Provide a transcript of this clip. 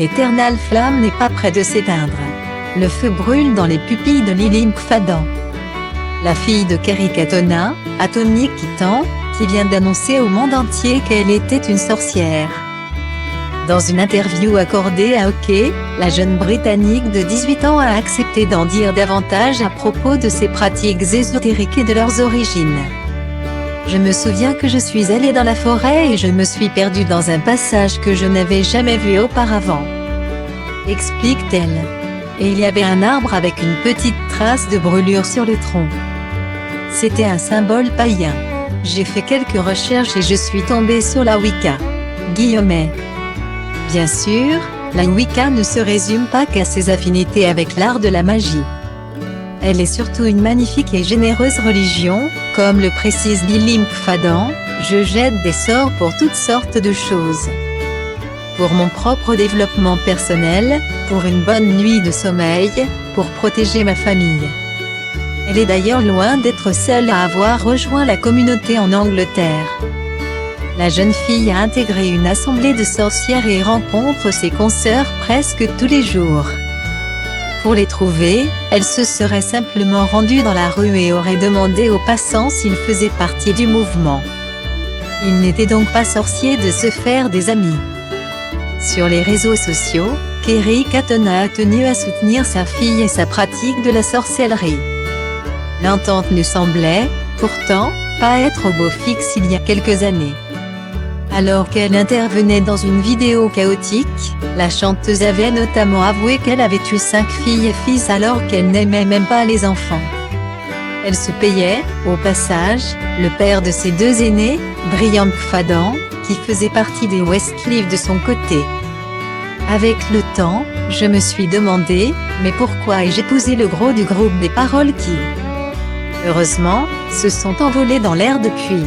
L'éternelle flamme n'est pas près de s'éteindre. Le feu brûle dans les pupilles de Lily McFadden. La fille de Kerry Katona, Atomic Kitten, qui vient d'annoncer au monde entier qu'elle était une sorcière. Dans une interview accordée à OK, la jeune Britannique de 18 ans a accepté d'en dire davantage à propos de ses pratiques ésotériques et de leurs origines. Je me souviens que je suis allée dans la forêt et je me suis perdue dans un passage que je n'avais jamais vu auparavant. Explique-t-elle. Et il y avait un arbre avec une petite trace de brûlure sur le tronc. C'était un symbole païen. J'ai fait quelques recherches et je suis tombée sur la Wicca. Guillemets. Bien sûr, la Wicca ne se résume pas qu'à ses affinités avec l'art de la magie. Elle est surtout une magnifique et généreuse religion, comme le précise Lily McFadden, je jette des sorts pour toutes sortes de choses. Pour mon propre développement personnel, pour une bonne nuit de sommeil, pour protéger ma famille. Elle est d'ailleurs loin d'être seule à avoir rejoint la communauté en Angleterre. La jeune fille a intégré une assemblée de sorcières et rencontre ses consoeurs presque tous les jours. Pour les trouver, elle se serait simplement rendue dans la rue et aurait demandé aux passants s'ils faisaient partie du mouvement. Il n'était donc pas sorcier de se faire des amis. Sur les réseaux sociaux, Kerry Katona a tenu à soutenir sa fille et sa pratique de la sorcellerie. L'entente ne semblait, pourtant, pas être au beau fixe il y a quelques années. Alors qu'elle intervenait dans une vidéo chaotique, la chanteuse avait notamment avoué qu'elle avait tué 5 filles et fils alors qu'elle n'aimait même pas les enfants. Elle se payait, au passage, le père de ses 2 aînés, Brian McFadden, qui faisait partie des Westcliff de son côté. Avec le temps, je me suis demandé, mais pourquoi ai-je épousé le gros du groupe des paroles qui, heureusement, se sont envolées dans l'air depuis.